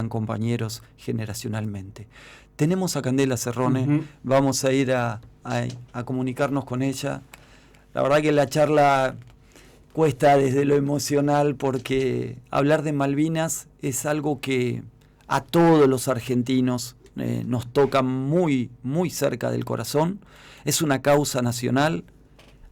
compañeros generacionalmente. Tenemos a Candela Cerrone, vamos a ir a comunicarnos con ella. La verdad que la charla cuesta desde lo emocional porque hablar de Malvinas es algo que a todos los argentinos nos toca muy, muy cerca del corazón. Es una causa nacional.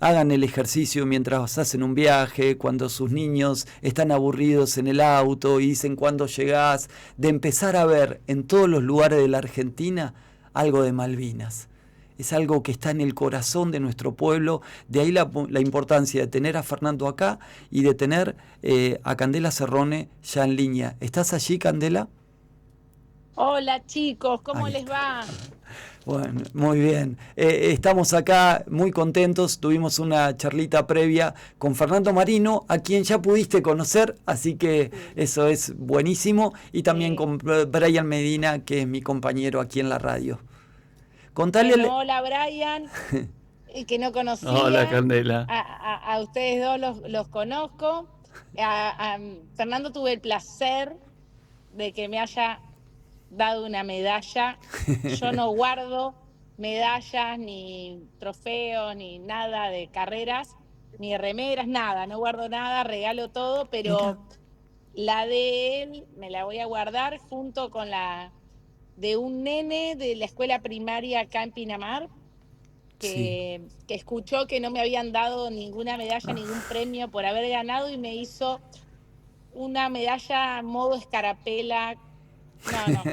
Hagan el ejercicio mientras hacen un viaje, cuando sus niños están aburridos en el auto y dicen cuándo llegás, de empezar a ver en todos los lugares de la Argentina algo de Malvinas. Es algo que está en el corazón de nuestro pueblo, de ahí la importancia de tener a Fernando acá y de tener a Candela Cerrone ya en línea. ¿Estás allí, Candela? Hola chicos, ¿cómo Ahí les está. va? Bueno, muy bien. Estamos acá muy contentos. Tuvimos una charlita previa con Fernando Marino, a quien ya pudiste conocer, así que eso es buenísimo. Y también con Brian Medina, que es mi compañero aquí en la radio. Contale. Bueno, hola Brian, que no conocía. Hola, Candela. A ustedes dos los conozco. A Fernando tuve el placer de que me haya dado una medalla. Yo no guardo medallas, ni trofeos, ni nada de carreras, ni remeras, nada. No guardo nada, regalo todo, pero la de él me la voy a guardar junto con la de un nene de la escuela primaria acá en Pinamar, que escuchó que no me habían dado ninguna medalla, ningún premio por haber ganado, y me hizo una medalla modo escarapela. No,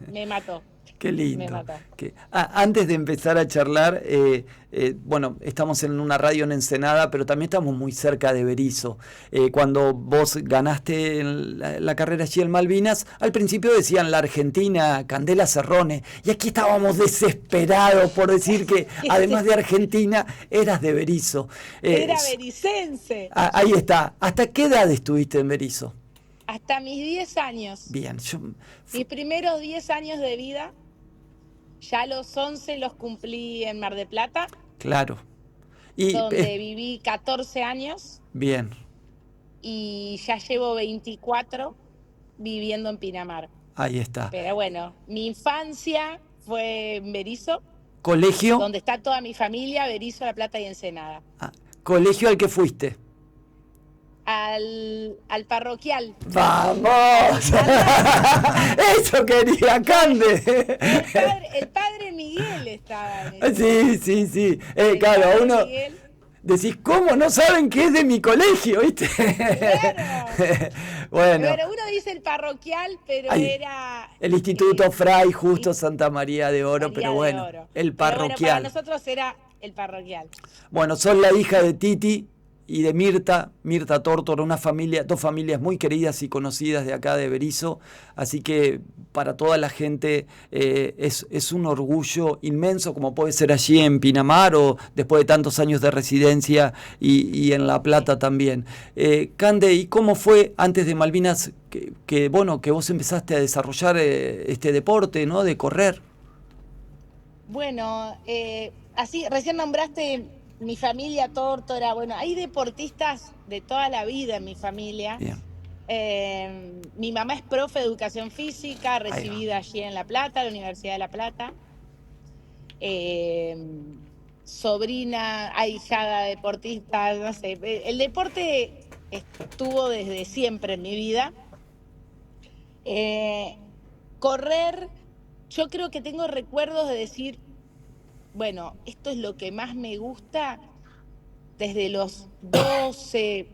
me mató. Qué lindo. Me mató. Antes de empezar a charlar, bueno, estamos en una radio en Ensenada, pero también estamos muy cerca de Berisso. Cuando vos ganaste la carrera allí en Malvinas, al principio decían la Argentina, Candela Cerrone, y aquí estábamos desesperados por decir que además de Argentina, eras de Berisso. Era bericense. Ahí está. ¿Hasta qué edad estuviste en Berisso? Hasta mis 10 años. Bien. Mis primeros 10 años de vida, ya los 11 los cumplí en Mar del Plata. Claro. Donde viví 14 años. Bien. Y ya llevo 24 viviendo en Pinamar. Ahí está. Pero bueno, mi infancia fue en Berisso. ¿Colegio? Donde está toda mi familia, Berisso, La Plata y Ensenada. ¿Colegio al que fuiste? Al parroquial. ¡Vamos! ¡Eso quería, Cande! El padre Miguel estaba en ese. Sí. Claro, uno... Miguel. Decís, ¿cómo no saben que es de mi colegio? ¿Viste? Claro. Bueno. Pero uno dice el parroquial, pero era... El Instituto Fray Justo Santa María de Oro, pero bueno, el parroquial. Pero bueno, para nosotros era el parroquial. Bueno, sos la hija de Titi y de Mirta Tórtora, dos familias muy queridas y conocidas de acá de Berisso, así que para toda la gente es un orgullo inmenso, como puede ser allí en Pinamar o después de tantos años de residencia y en La Plata también. Cande, ¿y cómo fue antes de Malvinas que vos empezaste a desarrollar este deporte, ¿no? De correr? Bueno, así recién nombraste mi familia Tórtora. Bueno, hay deportistas de toda la vida en mi familia. Bien. Mi mamá es profe de educación física, recibida allí en La Plata, la Universidad de La Plata. Sobrina, ahijada deportista, no sé. El deporte estuvo desde siempre en mi vida. Correr, yo creo que tengo recuerdos de decir, bueno, esto es lo que más me gusta desde los 12,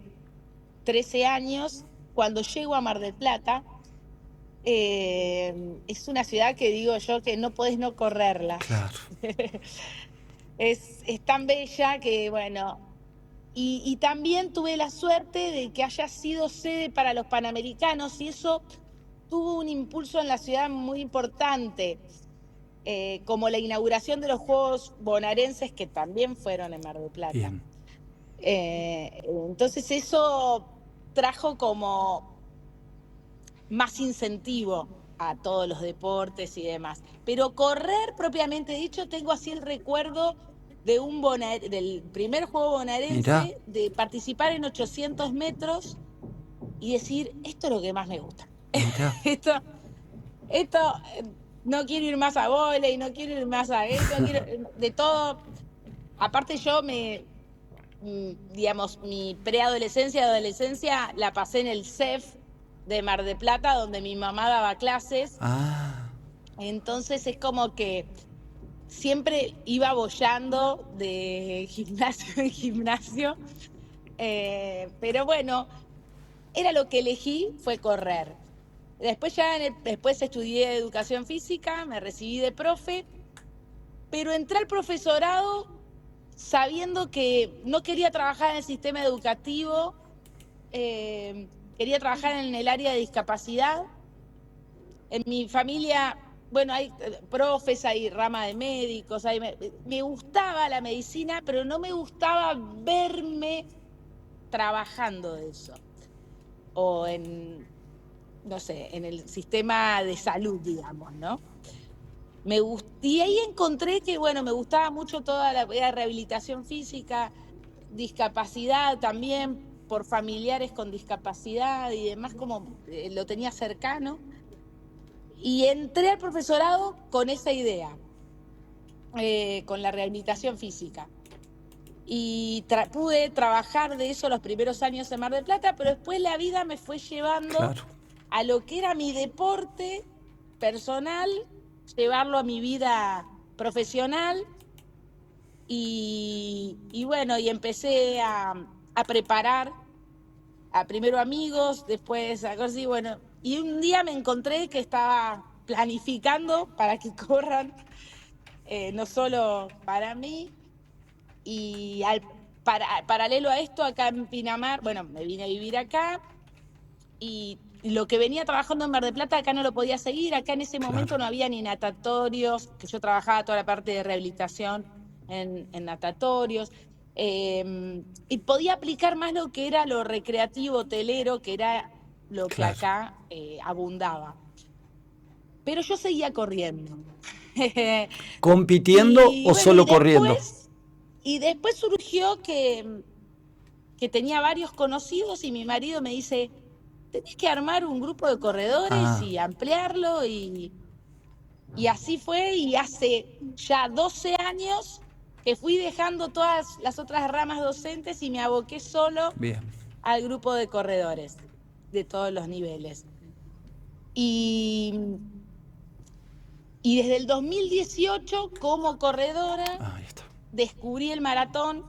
13 años, cuando llego a Mar del Plata. Es una ciudad que digo yo que no podés no correrla. Claro. Es tan bella que, bueno, y también tuve la suerte de que haya sido sede para los Panamericanos, y eso tuvo un impulso en la ciudad muy importante. Como la inauguración de los Juegos Bonaerenses, que también fueron en Mar del Plata. Bien. Entonces eso trajo como más incentivo a todos los deportes y demás. Pero correr, propiamente dicho, tengo así el recuerdo de del primer Juego Bonaerense. Mirá. De participar en 800 metros y decir, esto es lo que más me gusta. esto, no quiero ir más a vóley, no quiero ir más a esto, de todo. Aparte yo digamos, mi preadolescencia y adolescencia la pasé en el CEF de Mar del Plata, donde mi mamá daba clases. Ah, Entonces es como que siempre iba boyando de gimnasio en gimnasio. Pero bueno, era lo que elegí, fue correr. Después después estudié educación física, me recibí de profe, pero entré al profesorado sabiendo que no quería trabajar en el sistema educativo, quería trabajar en el área de discapacidad. En mi familia, bueno, hay profes, hay rama de médicos, me gustaba la medicina, pero no me gustaba verme trabajando de eso. O no sé, en el sistema de salud, digamos, ¿no? Y ahí encontré que, bueno, me gustaba mucho toda la rehabilitación física, discapacidad también, por familiares con discapacidad y demás, como lo tenía cercano. Y entré al profesorado con esa idea, con la rehabilitación física. Y pude trabajar de eso los primeros años en Mar del Plata, pero después la vida me fue llevando claro. a lo que era mi deporte personal, llevarlo a mi vida profesional. Y bueno, y empecé a preparar primero amigos, después algo así, bueno. Y un día me encontré que estaba planificando para que corran, no solo para mí. Y paralelo a esto, acá en Pinamar, bueno, me vine a vivir acá y lo que venía trabajando en Mar del Plata acá no lo podía seguir. Acá en ese momento Claro. no había ni natatorios, que yo trabajaba toda la parte de rehabilitación en natatorios. Y podía aplicar más lo que era lo recreativo hotelero, que era lo que Claro. acá abundaba. Pero yo seguía corriendo. ¿Compitiendo Y o bueno, solo corriendo? y después surgió que tenía varios conocidos y mi marido me dice, tenés que armar un grupo de corredores Ah, y ampliarlo. Y así fue, y hace ya 12 años que fui dejando todas las otras ramas docentes y me aboqué solo bien. al grupo de corredores de todos los niveles. Y, y desde el 2018, como corredora, Ahí está. descubrí el maratón.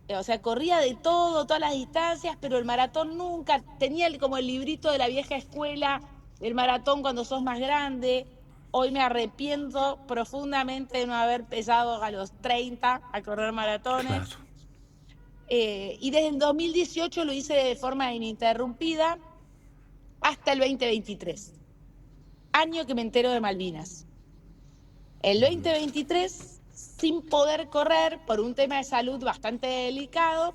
O sea, corría de todo, todas las distancias, pero el maratón nunca. Tenía como el librito de la vieja escuela, el maratón cuando sos más grande. Hoy me arrepiento profundamente de no haber empezado a los 30 a correr maratones. Claro. Y desde el 2018 lo hice de forma ininterrumpida hasta el 2023, año que me entero de Malvinas. El 2023, sin poder correr por un tema de salud bastante delicado,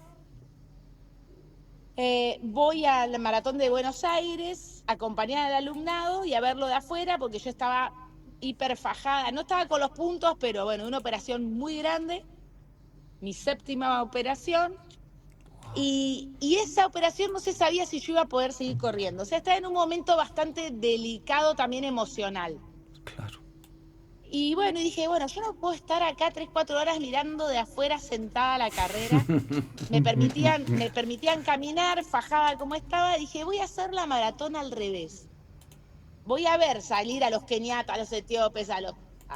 voy al maratón de Buenos Aires, acompañada del alumnado y a verlo de afuera, porque yo estaba hiper fajada. No estaba con los puntos, pero bueno, una operación muy grande, mi 7ª operación. Y esa operación no se sabía si yo iba a poder seguir corriendo. O sea, estaba en un momento bastante delicado también emocional. Claro. Y bueno, dije, bueno, yo no puedo estar acá 3, 4 horas mirando de afuera sentada a la carrera. Me permitían caminar, fajada como estaba. Dije, voy a hacer la maratón al revés. Voy a ver salir a los keniatas, a los etíopes, a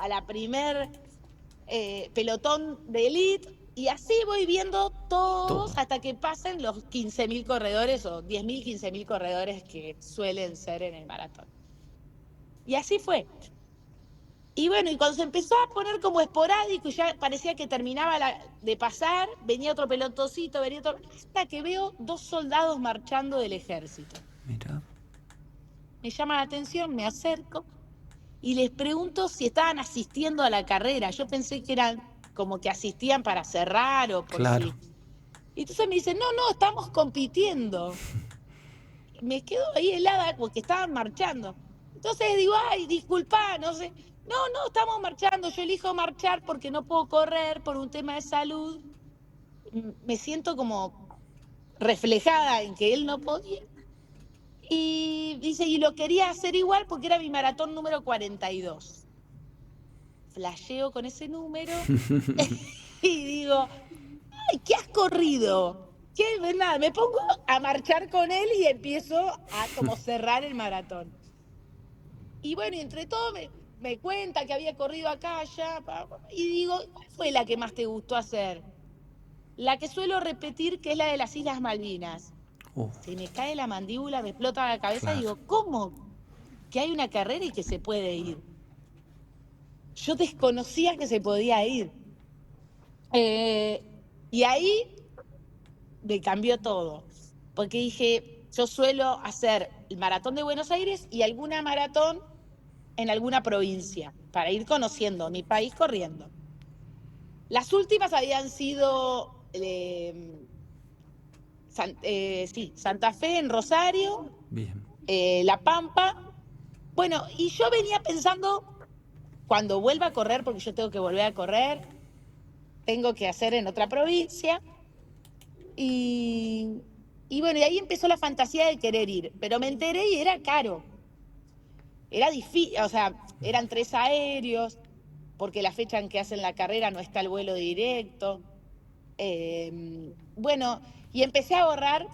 la primer pelotón de elite. Y así voy viendo Todo. todos hasta que pasen los 15.000 corredores o 10.000, 15.000 corredores que suelen ser en el maratón. Y así fue. Y bueno, y cuando se empezó a poner como esporádico y ya parecía que terminaba de pasar, venía otro pelotoncito, venía otro, hasta que veo 2 soldados marchando del ejército. Mira. Me llama la atención, me acerco y les pregunto si estaban asistiendo a la carrera. Yo pensé que eran como que asistían para cerrar o por Claro. si. Y entonces me dicen, no, no, estamos compitiendo. Me quedo ahí helada porque estaban marchando. Entonces digo, ay, disculpa, no sé. No, no, estamos marchando. Yo elijo marchar porque no puedo correr por un tema de salud. Me siento como reflejada en que él no podía. Y dice, y lo quería hacer igual porque era mi maratón número 42. Flasheo con ese número y digo, ay, ¿qué has corrido? ¿Qué? Nada, me pongo a marchar con él y empiezo a como cerrar el maratón. Y bueno, y entre todo me cuenta que había corrido acá, allá, y digo, ¿cuál fue la que más te gustó hacer? La que suelo repetir, que es la de las Islas Malvinas. Se me cae la mandíbula, me explota la cabeza y digo, ¿cómo que hay una carrera y que se puede ir? Yo desconocía que se podía ir. Y ahí me cambió todo. Porque dije, yo suelo hacer el maratón de Buenos Aires y alguna maratón en alguna provincia, para ir conociendo mi país corriendo. Las últimas habían sido Santa Fe en Rosario, Bien. La Pampa. Bueno, y yo venía pensando, cuando vuelva a correr, porque yo tengo que volver a correr, tengo que hacer en otra provincia. Y bueno, y ahí empezó la fantasía de querer ir. Pero me enteré y era caro. Era difícil, o sea, eran 3 aéreos, porque la fecha en que hacen la carrera no está el vuelo directo. Bueno, y empecé a ahorrar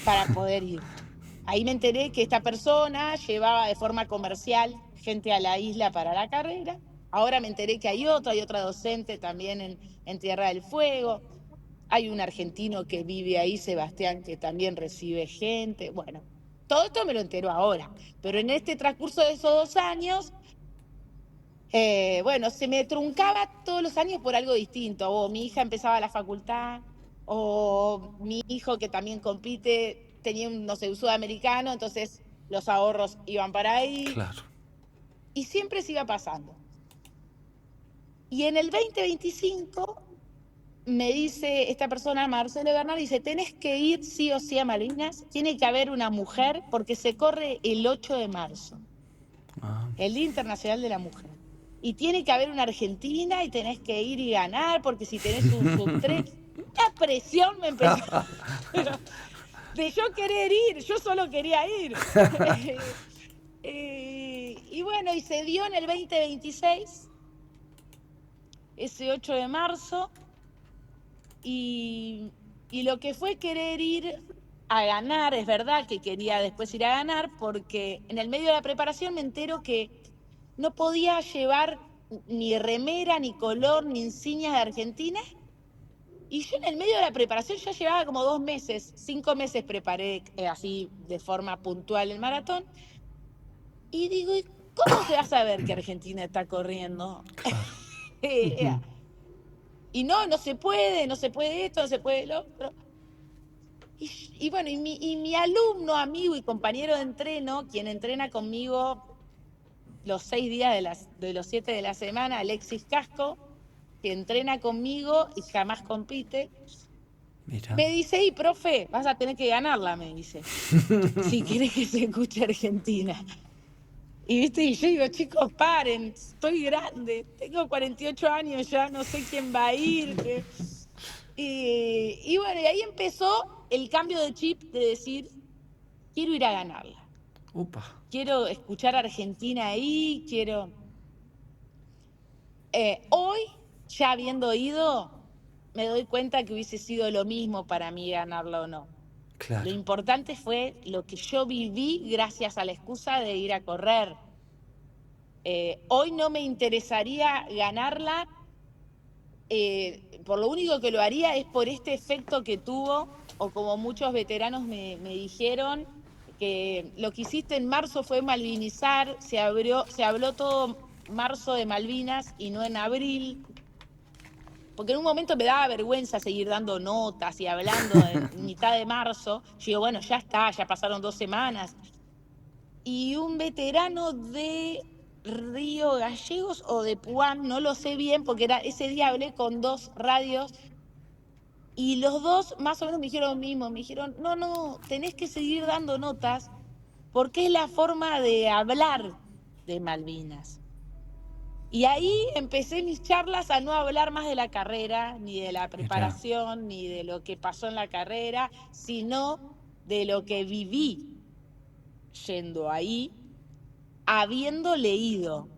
para poder ir. Ahí me enteré que esta persona llevaba de forma comercial gente a la isla para la carrera. Ahora me enteré que hay otra docente también en Tierra del Fuego. Hay un argentino que vive ahí, Sebastián, que también recibe gente. Bueno, todo esto me lo entero ahora. Pero en este transcurso de esos 2 años, bueno, se me truncaba todos los años por algo distinto. O mi hija empezaba la facultad, o mi hijo que también compite tenía un, no sé, un sudamericano, entonces los ahorros iban para ahí. Claro. Y siempre se iba pasando. Y en el 2025 me dice esta persona, Marcelo Bernal, dice, tenés que ir sí o sí a Malvinas, tiene que haber una mujer porque se corre el 8 de marzo, el Día Internacional de la Mujer. Y tiene que haber una argentina y tenés que ir y ganar, porque si tenés un sub-3, la presión me empezó. De yo querer ir, yo solo quería ir. Y bueno, y se dio en el 2026, ese 8 de marzo, y lo que fue querer ir a ganar, es verdad que quería después ir a ganar, porque en el medio de la preparación me entero que no podía llevar ni remera, ni color, ni insignias de Argentina. Y yo en el medio de la preparación ya llevaba como 2 meses, 5 meses preparé así de forma puntual el maratón. Y digo, ¿y cómo se va a saber que Argentina está corriendo? Claro. Y no se puede esto, no se puede lo otro. Y bueno, y mi alumno, amigo y compañero de entreno, quien entrena conmigo los 6 días de los 7 de la semana, Alexis Casco, que entrena conmigo y jamás compite, Mira. me dice, y profe, vas a tener que ganarla, me dice, si querés que se escuche Argentina. Y viste, y yo digo, chicos, paren, estoy grande, tengo 48 años ya, no sé quién va a ir. Y bueno, y ahí empezó el cambio de chip de decir, quiero ir a ganarla. Upa. Quiero escuchar a Argentina ahí, quiero... Hoy, ya habiendo ido, me doy cuenta que hubiese sido lo mismo para mí ganarla o no. Claro. Lo importante fue lo que yo viví gracias a la excusa de ir a correr. Hoy no me interesaría ganarla, por lo único que lo haría es por este efecto que tuvo, o como muchos veteranos me dijeron, que lo que hiciste en marzo fue malvinizar, se habló todo marzo de Malvinas y no en abril, porque en un momento me daba vergüenza seguir dando notas y hablando en mitad de marzo. Yo digo, bueno, ya está, ya pasaron 2 semanas. Y un veterano de Río Gallegos o de Puan, no lo sé bien, porque ese día hablé con 2 radios y los 2 más o menos me dijeron lo mismo, me dijeron, no, tenés que seguir dando notas porque es la forma de hablar de Malvinas. Y ahí empecé mis charlas a no hablar más de la carrera, ni de la preparación, ni de lo que pasó en la carrera, sino de lo que viví. yendo ahí, habiendo leído.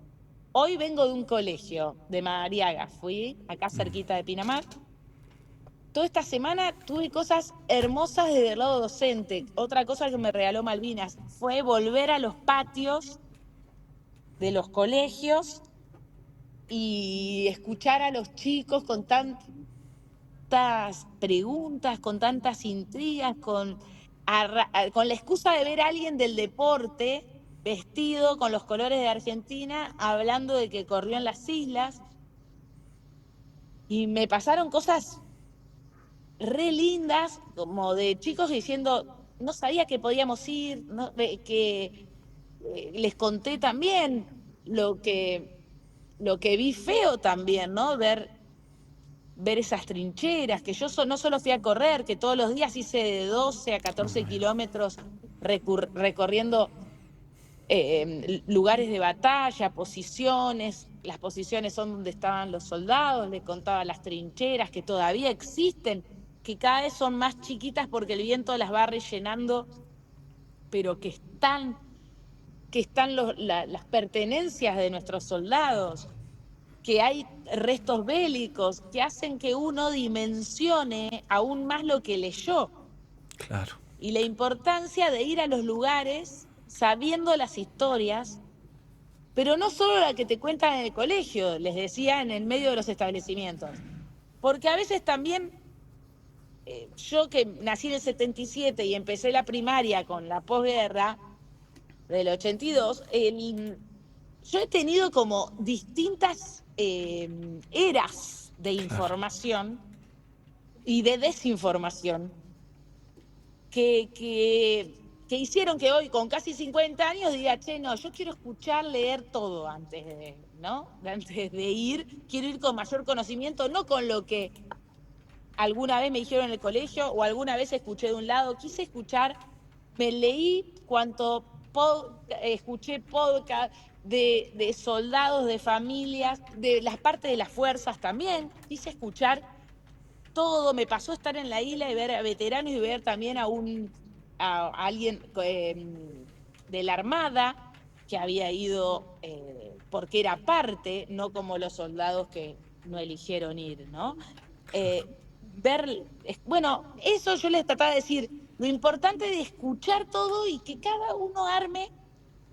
Hoy vengo de un colegio de Madariaga, fui acá cerquita de Pinamar. Toda esta semana tuve cosas hermosas desde el lado docente. Otra cosa que me regaló Malvinas fue volver a los patios de los colegios y escuchar a los chicos con tantas preguntas, con tantas intrigas, con la excusa de ver a alguien del deporte vestido con los colores de Argentina, hablando de que corrió en las islas. Y me pasaron cosas re lindas, como de chicos diciendo, no sabía que podíamos ir, que les conté también lo que vi feo también, ¿no? Ver esas trincheras, que yo no solo fui a correr, que todos los días hice de 12 a 14 kilómetros recorriendo lugares de batalla, posiciones. Las posiciones son donde estaban los soldados, le contaba las trincheras que todavía existen, que cada vez son más chiquitas porque el viento las va rellenando, pero que están las pertenencias de nuestros soldados, que hay restos bélicos que hacen que uno dimensione aún más lo que leyó. Claro. Y la importancia de ir a los lugares sabiendo las historias, pero no solo la que te cuentan en el colegio, les decía, en el medio de los establecimientos. Porque a veces también, yo que nací en el 77 y empecé la primaria con la posguerra del 82, yo he tenido como distintas eras de información y de desinformación que hicieron que hoy, con casi 50 años, diga, che, no, yo quiero escuchar, leer todo antes de, ¿no? Antes de ir, quiero ir con mayor conocimiento, no con lo que alguna vez me dijeron en el colegio o alguna vez escuché de un lado, quise escuchar, me leí escuché podcast de soldados, de familias, de las partes de las fuerzas también, quise escuchar todo. Me pasó estar en la isla y ver a veteranos y ver también a alguien de la Armada que había ido porque era parte, no como los soldados que no eligieron ir, ¿no? Bueno, eso yo les trataba de decir, lo importante de escuchar todo y que cada uno arme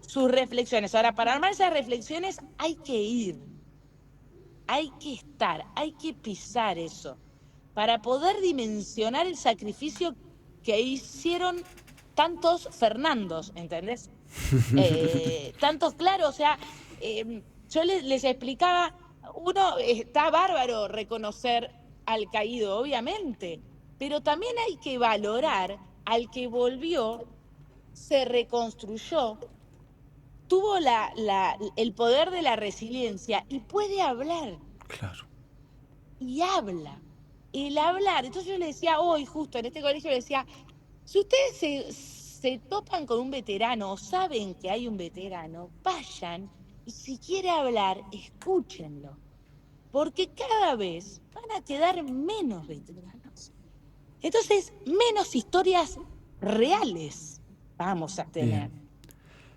sus reflexiones. Ahora, para armar esas reflexiones hay que ir, hay que estar, hay que pisar eso, para poder dimensionar el sacrificio que hicieron tantos Fernandos, ¿entendés? Tantos, claro, o sea, yo les explicaba, uno está bárbaro reconocer al caído, obviamente, pero también hay que valorar al que volvió, se reconstruyó, tuvo el poder de la resiliencia y puede hablar. Claro. Y habla. El hablar. Entonces yo le decía hoy, justo en este colegio, le decía, si ustedes se topan con un veterano o saben que hay un veterano, vayan y si quiere hablar, escúchenlo. Porque cada vez van a quedar menos veteranos. Entonces, menos historias reales vamos a tener. Bien.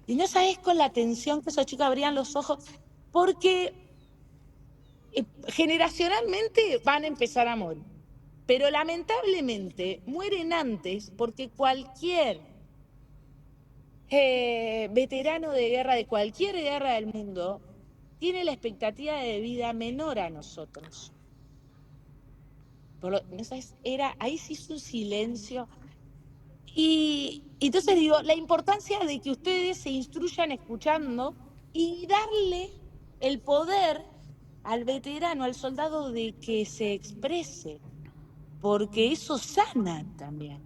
Y no sabés con la atención que esos chicos abrían los ojos, porque generacionalmente van a empezar a morir. Pero lamentablemente mueren antes porque cualquier veterano de guerra, de cualquier guerra del mundo, tiene la expectativa de vida menor a nosotros. ¿No sabes? Ahí se hizo un silencio. Y entonces digo, la importancia de que ustedes se instruyan escuchando y darle el poder al veterano, al soldado, de que se exprese, porque eso sana también.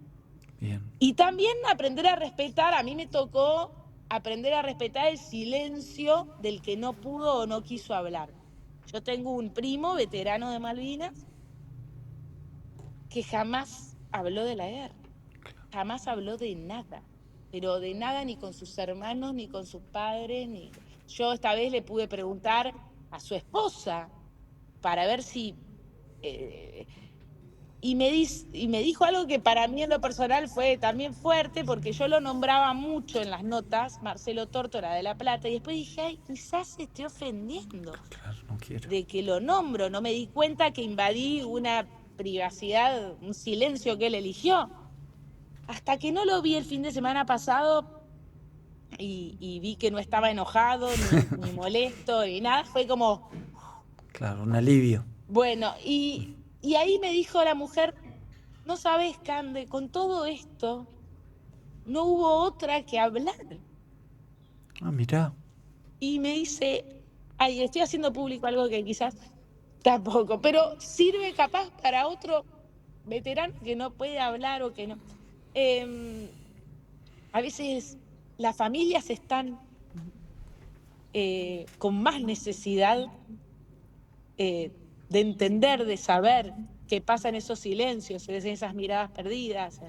Bien. Y también aprender a respetar, a mí me tocó aprender a respetar el silencio del que no pudo o no quiso hablar. Yo tengo un primo veterano de Malvinas que jamás habló de la guerra, jamás habló de nada, pero de nada, ni con sus hermanos, ni con sus padres, ni... Yo esta vez le pude preguntar a su esposa para ver si y me dijo algo que para mí en lo personal fue también fuerte, porque yo lo nombraba mucho en las notas, Marcelo Tórtora de La Plata, y después dije, ay, quizás se esté ofendiendo Claro, no quiero. de que lo nombro, no me di cuenta que invadí una privacidad, un silencio que él eligió. Hasta que no lo vi el fin de semana pasado y vi que no estaba enojado, ni molesto, ni nada, fue como, Claro, un alivio. bueno, y ahí me dijo la mujer, no sabes, Cande, con todo esto no hubo otra que hablar. Ah, mirá. Y me dice, ay, estoy haciendo público algo que quizás tampoco, pero sirve capaz para otro veterano que no puede hablar o que no. A veces las familias están con más necesidad de entender, de saber qué pasa en esos silencios, en esas miradas perdidas.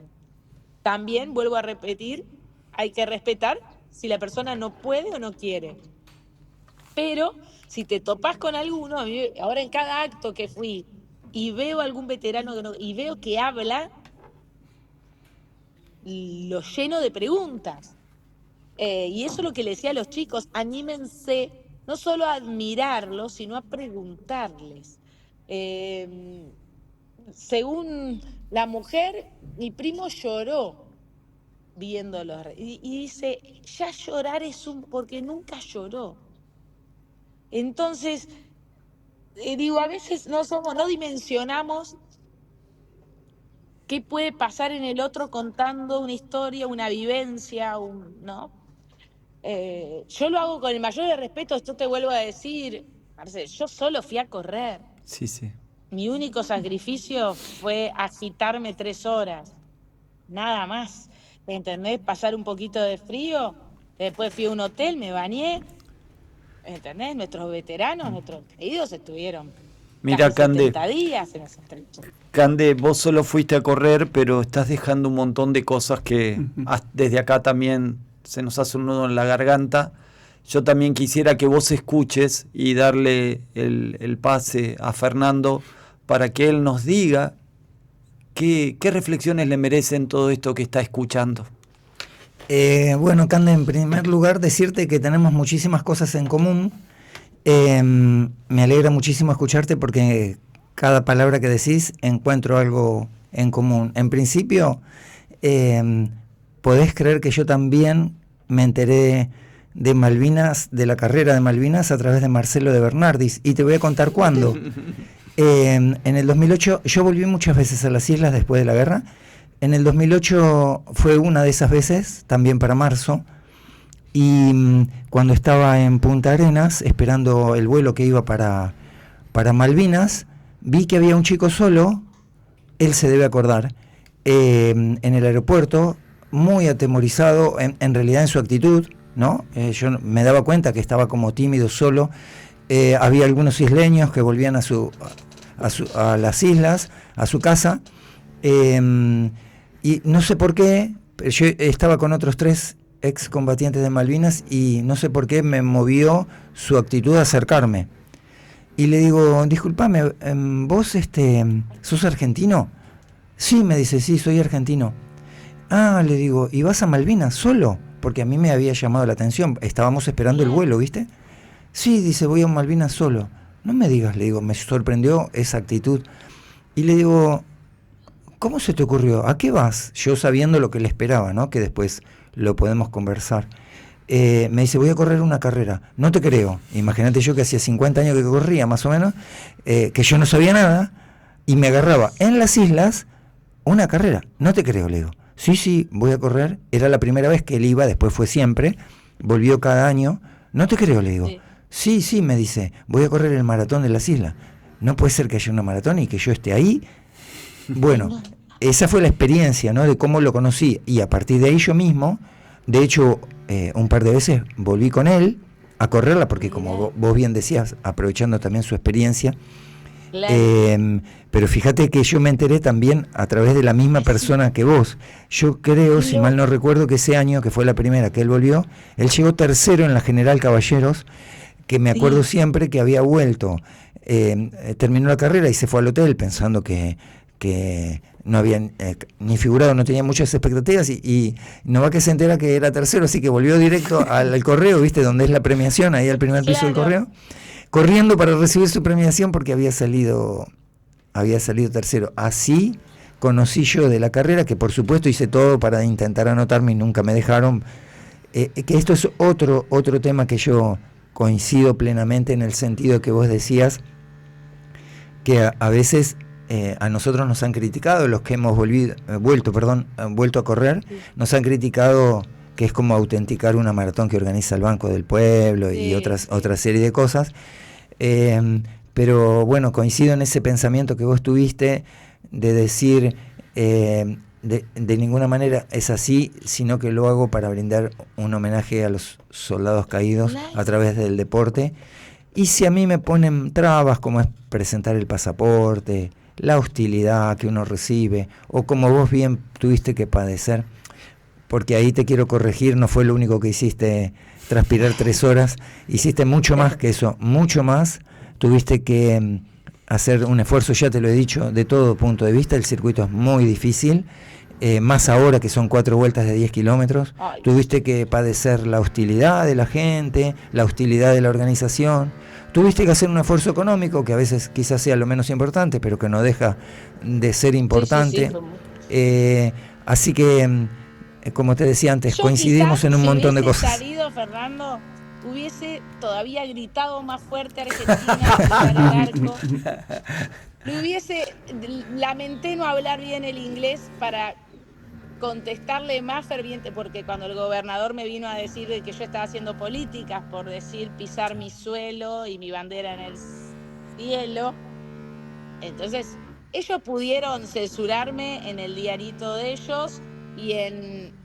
También, vuelvo a repetir, hay que respetar si la persona no puede o no quiere. Pero si te topás con alguno, ahora en cada acto que fui y veo algún veterano y veo que habla, lo lleno de preguntas. Y eso es lo que le decía a los chicos, anímense no solo a admirarlos, sino a preguntarles. Según la mujer, mi primo lloró viéndolo. Y dice, ya llorar porque nunca lloró. Entonces, digo, a veces no dimensionamos qué puede pasar en el otro contando una historia, una vivencia, ¿no? Yo lo hago con el mayor de respeto, esto te vuelvo a decir, Marcel, yo solo fui a correr. Sí, sí. Mi único sacrificio fue agitarme 3 horas, nada más. ¿Entendés? Pasar un poquito de frío, después fui a un hotel, me bañé. ¿Entendés? Nuestros veteranos, nuestros queridos estuvieron Mira, casi Cande, 70 días en ese trecho. Cande, vos solo fuiste a correr, pero estás dejando un montón de cosas que desde acá también se nos hace un nudo en la garganta. Yo también quisiera que vos escuches y darle el pase a Fernando para que él nos diga qué reflexiones le merecen todo esto que está escuchando. Bueno, Cande, en primer lugar decirte que tenemos muchísimas cosas en común. Me alegra muchísimo escucharte porque cada palabra que decís encuentro algo en común. En principio, podés creer que yo también me enteré de Malvinas, de la carrera de Malvinas, a través de Marcelo de Bernardis, y te voy a contar cuándo. En el 2008, yo volví muchas veces a las islas después de la guerra. En el 2008 fue una de esas veces, también para marzo, y cuando estaba en Punta Arenas, esperando el vuelo que iba para Malvinas, vi que había un chico solo, él se debe acordar, en el aeropuerto, muy atemorizado, en realidad en su actitud, ¿no? Yo me daba cuenta que estaba como tímido, solo. Había algunos isleños que volvían a las islas, a su casa, y no sé por qué, yo estaba con otros 3 excombatientes de Malvinas y no sé por qué me movió su actitud a acercarme. Y le digo, disculpame, ¿vos sos argentino? Sí, me dice, sí, soy argentino. Ah, le digo, ¿y vas a Malvinas solo? Porque a mí me había llamado la atención, estábamos esperando el vuelo, ¿viste? Sí, dice, voy a Malvinas solo. No me digas, le digo, me sorprendió esa actitud. Y le digo, ¿cómo se te ocurrió? ¿A qué vas? Yo sabiendo lo que le esperaba, ¿no? Que después lo podemos conversar. Me dice, voy a correr una carrera. No te creo. Imagínate yo que hacía 50 años que corría, más o menos, que yo no sabía nada, y me agarraba en las islas una carrera. No te creo, le digo. Sí, voy a correr. Era la primera vez que él iba, después fue siempre. Volvió cada año. No te creo, le digo. Sí, me dice, voy a correr el maratón de las islas. No puede ser que haya una maratón y que yo esté ahí. Bueno, esa fue la experiencia, ¿no? De cómo lo conocí. Y a partir de ahí yo mismo, de hecho, un par de veces volví con él a correrla, porque como vos bien decías, aprovechando también su experiencia. Claro. Pero fíjate que yo me enteré también a través de la misma persona que vos. Yo creo, si mal no recuerdo, que ese año, que fue la primera que él volvió, él llegó tercero en la General Caballeros, que me acuerdo siempre que había vuelto, terminó la carrera y se fue al hotel pensando que que no había ni figurado, no tenía muchas expectativas, y Novak se entera que era tercero, así que volvió directo al correo, ¿viste? Donde es la premiación, ahí al primer piso del correo, corriendo para recibir su premiación porque había salido tercero. Así conocí yo de la carrera, que por supuesto hice todo para intentar anotarme y nunca me dejaron. Que esto es otro tema que yo coincido plenamente, en el sentido que vos decías que a veces a nosotros nos han criticado, los que hemos vuelto a correr, nos han criticado que es como autenticar una maratón que organiza el Banco del Pueblo, y otra serie de cosas. Pero bueno, coincido en ese pensamiento que vos tuviste de decir, de ninguna manera es así, sino que lo hago para brindar un homenaje a los soldados caídos a través del deporte. Y si a mí me ponen trabas, como es presentar el pasaporte, la hostilidad que uno recibe, o como vos bien tuviste que padecer, porque ahí te quiero corregir, no fue lo único que hiciste, transpirar 3 horas, hiciste mucho más que eso, mucho más. Tuviste que hacer un esfuerzo, ya te lo he dicho, de todo punto de vista. El circuito es muy difícil, más ahora que son 4 vueltas de 10 kilómetros. Tuviste que padecer la hostilidad de la gente, la hostilidad de la organización. Tuviste que hacer un esfuerzo económico, que a veces quizás sea lo menos importante, pero que no deja de ser importante. Así que, como te decía antes, coincidimos en un montón de cosas. Salido, Fernando, hubiese todavía gritado más fuerte Argentina en el arco. Lamenté no hablar bien el inglés para contestarle más ferviente, porque cuando el gobernador me vino a decir de que yo estaba haciendo políticas por decir pisar mi suelo y mi bandera en el cielo, entonces ellos pudieron censurarme en el diarito de ellos y en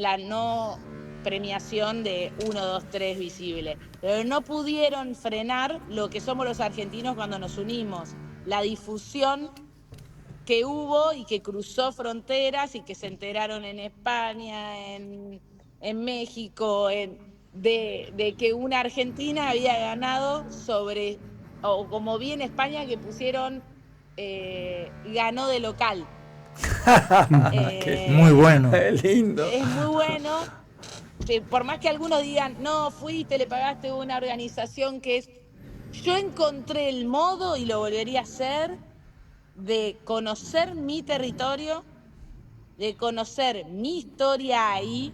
la no premiación de 1, 2, 3 visible, pero no pudieron frenar lo que somos los argentinos cuando nos unimos, la difusión que hubo y que cruzó fronteras y que se enteraron en España, en México, de que una Argentina había ganado sobre, o como vi en España que pusieron, ganó de local. Muy bueno. Lindo. Es muy bueno. Por más que algunos digan, no, fuiste, le pagaste a una organización que es... Yo encontré el modo, y lo volvería a hacer, de conocer mi territorio, de conocer mi historia ahí.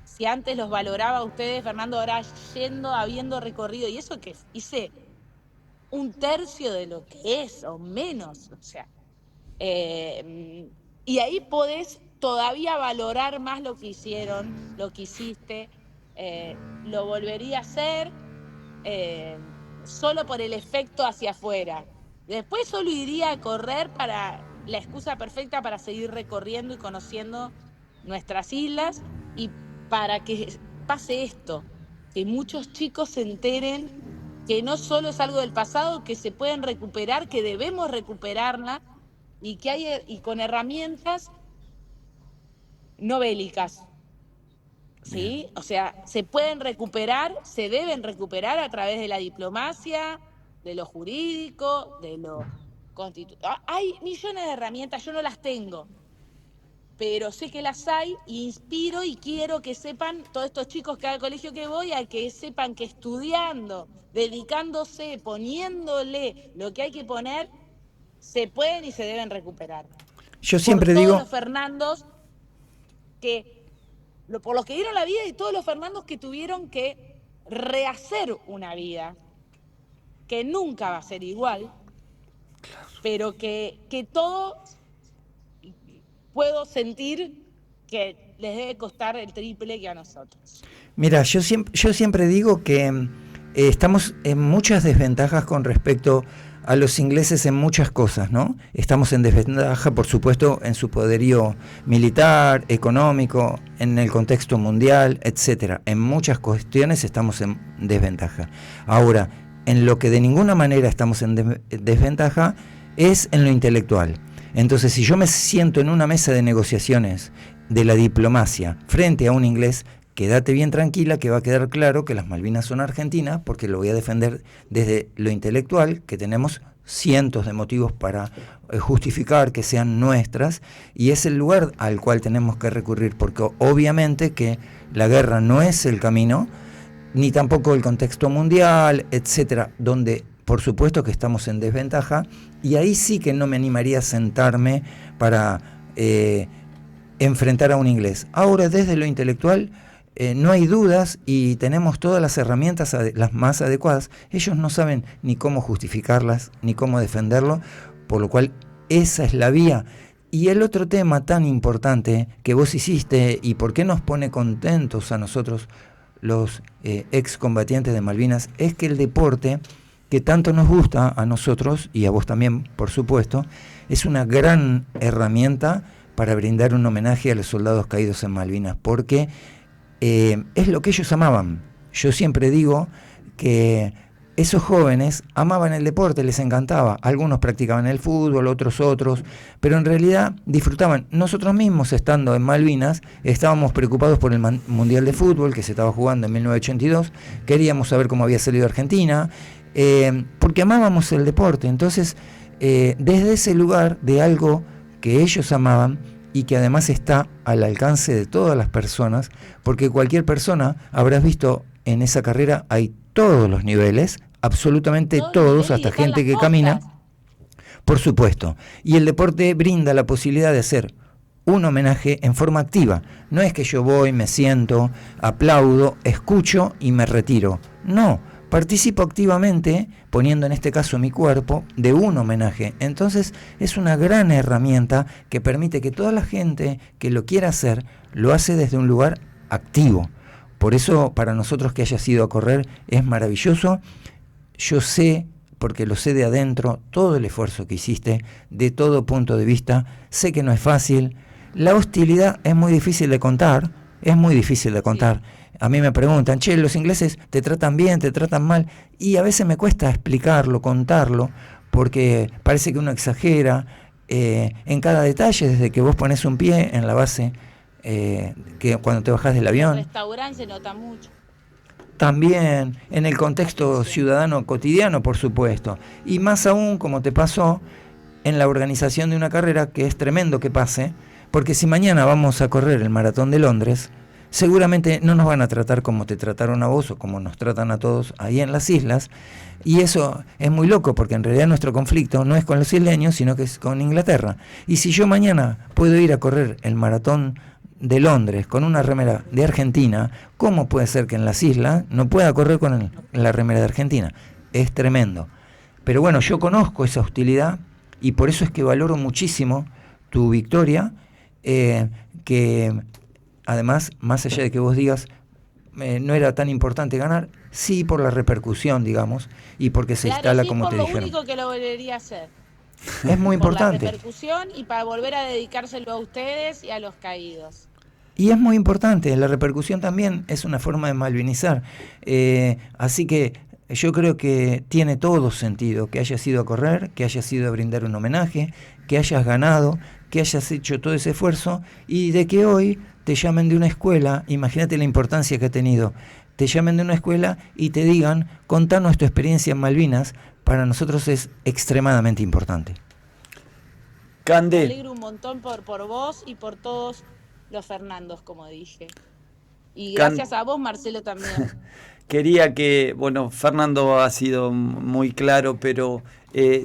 Si antes los valoraba a ustedes, Fernando, ahora habiendo recorrido, y eso que hice 1/3 de lo que es, o menos, o sea. Y ahí podés todavía valorar más lo que hicieron, lo que hiciste. Lo volvería a hacer solo por el efecto hacia afuera. Después solo iría a correr para la excusa perfecta para seguir recorriendo y conociendo nuestras islas, y para que pase esto, que muchos chicos se enteren que no solo es algo del pasado, que se pueden recuperar, que debemos recuperarla, y que hay, y con herramientas no bélicas, ¿sí? O sea, se pueden recuperar, se deben recuperar a través de la diplomacia, de lo jurídico, de lo constitucional. Hay millones de herramientas, yo no las tengo, pero sé que las hay, y inspiro y quiero que sepan, todos estos chicos que al colegio que voy, a que sepan que estudiando, dedicándose, poniéndole lo que hay que poner, se pueden y se deben recuperar. Yo siempre por digo... todos los Fernandos por los que dieron la vida, y todos los Fernandos que tuvieron que rehacer una vida, que nunca va a ser igual, pero que todo puedo sentir que les debe costar el triple que a nosotros. Mira, yo siempre digo que estamos en muchas desventajas con respecto a los ingleses en muchas cosas, ¿no? Estamos en desventaja, por supuesto, en su poderío militar, económico, en el contexto mundial, etcétera. En muchas cuestiones estamos en desventaja. Ahora, en lo que de ninguna manera estamos en desventaja es en lo intelectual. Entonces, si yo me siento en una mesa de negociaciones de la diplomacia frente a un inglés, quédate bien tranquila que va a quedar claro que las Malvinas son argentinas, porque lo voy a defender desde lo intelectual, que tenemos cientos de motivos para justificar que sean nuestras, y es el lugar al cual tenemos que recurrir, porque obviamente que la guerra no es el camino, ni tampoco el contexto mundial, etcétera, donde por supuesto que estamos en desventaja, y ahí sí que no me animaría a sentarme para enfrentar a un inglés. Ahora, desde lo intelectual, no hay dudas y tenemos todas las herramientas las más adecuadas. Ellos no saben ni cómo justificarlas, ni cómo defenderlo, por lo cual esa es la vía. Y el otro tema tan importante que vos hiciste, y por qué nos pone contentos a nosotros, los excombatientes de Malvinas, es que el deporte, que tanto nos gusta a nosotros, y a vos también, por supuesto, es una gran herramienta para brindar un homenaje a los soldados caídos en Malvinas, porque es lo que ellos amaban. Yo siempre digo que esos jóvenes amaban el deporte, les encantaba. Algunos practicaban el fútbol, otros, pero en realidad disfrutaban. Nosotros mismos, estando en Malvinas, estábamos preocupados por el Mundial de Fútbol que se estaba jugando en 1982, queríamos saber cómo había salido Argentina, porque amábamos el deporte. Entonces, desde ese lugar de algo que ellos amaban, y que además está al alcance de todas las personas, porque cualquier persona, habrás visto en esa carrera, hay todos los niveles, absolutamente todos, hasta gente que camina, por supuesto. Y el deporte brinda la posibilidad de hacer un homenaje en forma activa. No es que yo voy, me siento, aplaudo, escucho y me retiro. No, participo activamente, poniendo en este caso mi cuerpo, de un homenaje. Entonces es una gran herramienta que permite que toda la gente que lo quiera hacer, lo hace desde un lugar activo. Por eso para nosotros que hayas ido a correr es maravilloso. Yo sé, porque lo sé de adentro, todo el esfuerzo que hiciste, de todo punto de vista. Sé que no es fácil. La hostilidad es muy difícil de contar, A mí me preguntan, che, los ingleses te tratan bien, te tratan mal, y a veces me cuesta explicarlo, contarlo, porque parece que uno exagera en cada detalle, desde que vos pones un pie en la base, que cuando te bajás del avión. En el restaurante se nota mucho. También en el contexto ciudadano cotidiano, por supuesto, y más aún, como te pasó, en la organización de una carrera, que es tremendo que pase, porque si mañana vamos a correr el Maratón de Londres, seguramente no nos van a tratar como te trataron a vos o como nos tratan a todos ahí en las islas, y eso es muy loco, porque en realidad nuestro conflicto no es con los isleños, sino que es con Inglaterra. Y si yo mañana puedo ir a correr el Maratón de Londres con una remera de Argentina, ¿cómo puede ser que en las islas no pueda correr con la remera de Argentina? Es tremendo. Pero bueno, yo conozco esa hostilidad y por eso es que valoro muchísimo tu victoria, que además, más allá de que vos digas no era tan importante ganar, sí por la repercusión, digamos, y porque se instala sí, como te dijeron. Claro, es lo único que lo volvería a hacer. Es muy importante. Por la repercusión y para volver a dedicárselo a ustedes y a los caídos. Y es muy importante, la repercusión también es una forma de malvinizar. Así que yo creo que tiene todo sentido que hayas ido a correr, que hayas ido a brindar un homenaje, que hayas ganado, que hayas hecho todo ese esfuerzo y de que hoy te llamen de una escuela, imagínate la importancia que ha tenido, te llamen de una escuela y te digan, contanos tu experiencia en Malvinas, para nosotros es extremadamente importante. Me alegro un montón por vos y por todos los Fernandos, como dije. Y gracias a vos, Marcelo, también. Quería que, bueno, Fernando ha sido muy claro, pero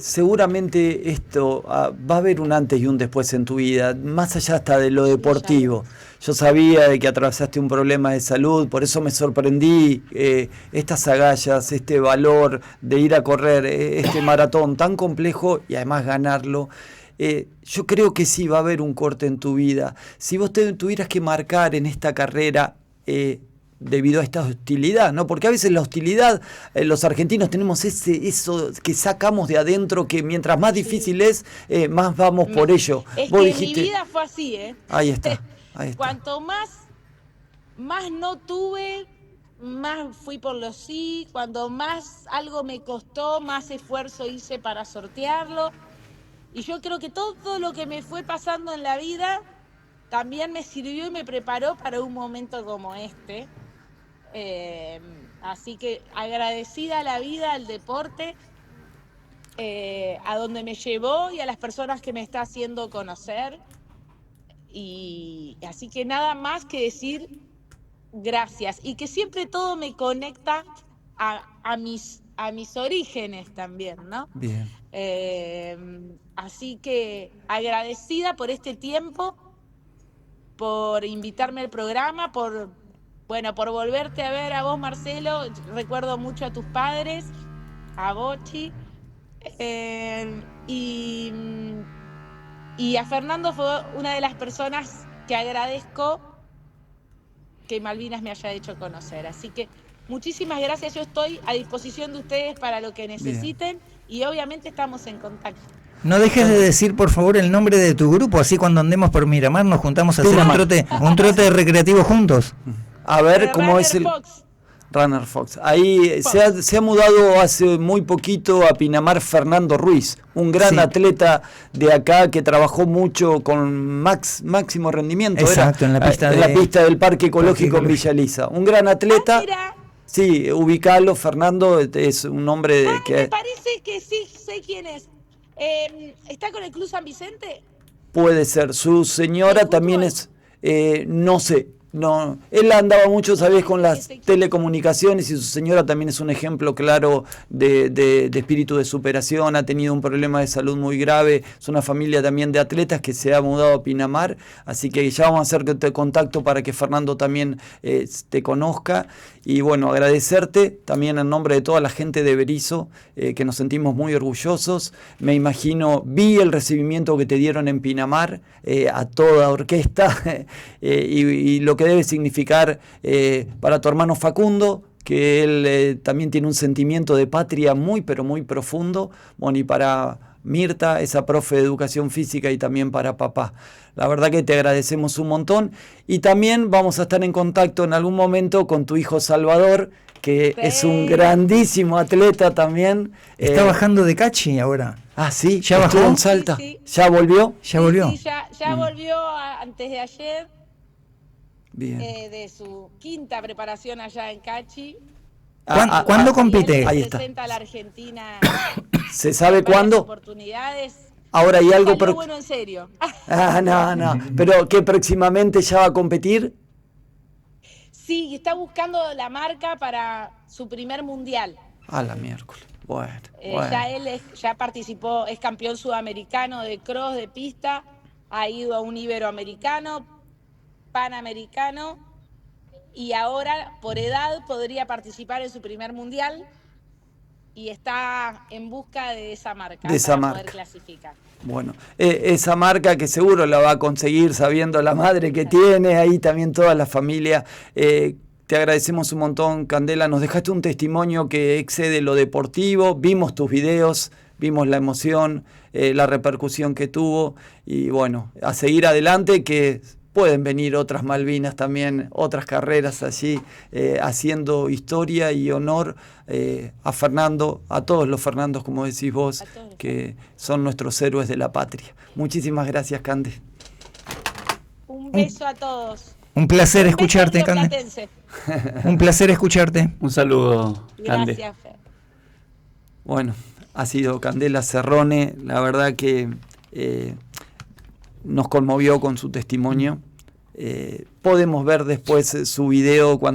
seguramente esto va a haber un antes y un después en tu vida, más allá hasta de lo deportivo. Yo sabía de que atravesaste un problema de salud, por eso me sorprendí estas agallas, este valor de ir a correr este maratón tan complejo y además ganarlo. Yo creo que sí va a haber un corte en tu vida. Si vos tuvieras que marcar en esta carrera debido a esta hostilidad, ¿no? Porque a veces la hostilidad, los argentinos tenemos eso que sacamos de adentro, que mientras más difícil es, más vamos por ello. Es vos que dijiste, mi vida fue así, ¿eh? Ahí está. Cuanto más no tuve, más fui por los sí. Cuando más algo me costó, más esfuerzo hice para sortearlo. Y yo creo que todo lo que me fue pasando en la vida también me sirvió y me preparó para un momento como este. Así que agradecida a la vida, al deporte, a donde me llevó y a las personas que me está haciendo conocer. Y así que nada más que decir gracias. Y que siempre todo me conecta a mis orígenes también, ¿no? Bien. Así que agradecida por este tiempo, por invitarme al programa, por volverte a ver a vos, Marcelo. Recuerdo mucho a tus padres, a Bochi, y a Fernando. Fue una de las personas que agradezco que Malvinas me haya hecho conocer. Así que muchísimas gracias. Yo estoy a disposición de ustedes para lo que necesiten. Bien. Y obviamente estamos en contacto. No dejes de decir, por favor, el nombre de tu grupo, así cuando andemos por Miramar nos juntamos a hacer un trote recreativo juntos. A ver cómo es el... Runner Fox. Ahí se ha mudado hace muy poquito a Pinamar Fernando Ruiz, un gran atleta de acá que trabajó mucho con máximo rendimiento. Exacto, en la pista del Parque Ecológico en Villa Elisa. Un gran atleta. Sí, ubicalo, Fernando, es un hombre que... Me parece que sí, sé quién es. ¿Está con el Club San Vicente? Puede ser. Su señora también es... no sé. No, él andaba mucho, ¿sabés?, con las telecomunicaciones, y su señora también es un ejemplo claro de espíritu de superación. Ha tenido un problema de salud muy grave. Es una familia también de atletas que se ha mudado a Pinamar, así que ya vamos a hacer contacto para que Fernando también te conozca. Y bueno, agradecerte también en nombre de toda la gente de Berisso, que nos sentimos muy orgullosos. Me imagino, vi el recibimiento que te dieron en Pinamar, a toda orquesta, y lo que debe significar para tu hermano Facundo, que él también tiene un sentimiento de patria muy, pero muy profundo. Bueno, y para Mirta, esa profe de educación física, y también para papá. La verdad que te agradecemos un montón, y también vamos a estar en contacto en algún momento con tu hijo Salvador, que es un grandísimo atleta también. Está bajando de Cachi ahora. Ah, sí, ya bajó en Salta. Sí. ¿Ya volvió? Ya volvió. Sí, ya volvió antes de ayer. Bien. De su quinta preparación allá en Cachi. ¿Cuándo compite? Ahí está. Representa a la Argentina. ¿Se sabe cuándo? Oportunidades. Ahora hay algo... Bueno, en serio. No. ¿Pero que próximamente ya va a competir? Sí, está buscando la marca para su primer mundial. A la miércoles. Bueno. Ya él ya participó, es campeón sudamericano de cross, de pista. Ha ido a un iberoamericano, panamericano, y ahora por edad podría participar en su primer mundial, y está en busca de esa marca poder clasificar. Bueno, esa marca que seguro la va a conseguir, sabiendo la madre que tiene, ahí también toda la familia. Te agradecemos un montón, Candela. Nos dejaste un testimonio que excede lo deportivo. Vimos tus videos, vimos la emoción, la repercusión que tuvo, y bueno, a seguir adelante, que pueden venir otras Malvinas también, otras carreras allí, haciendo historia y honor a Fernando, a todos los Fernandos, como decís vos, que son nuestros héroes de la patria. Muchísimas gracias, Cande. Un beso a todos. Un placer escucharte, Cande. Un placer escucharte. Un saludo, Cande. Gracias, Fer. Bueno, ha sido Candela Cerrone, la verdad que nos conmovió con su testimonio. Podemos ver después su video cuando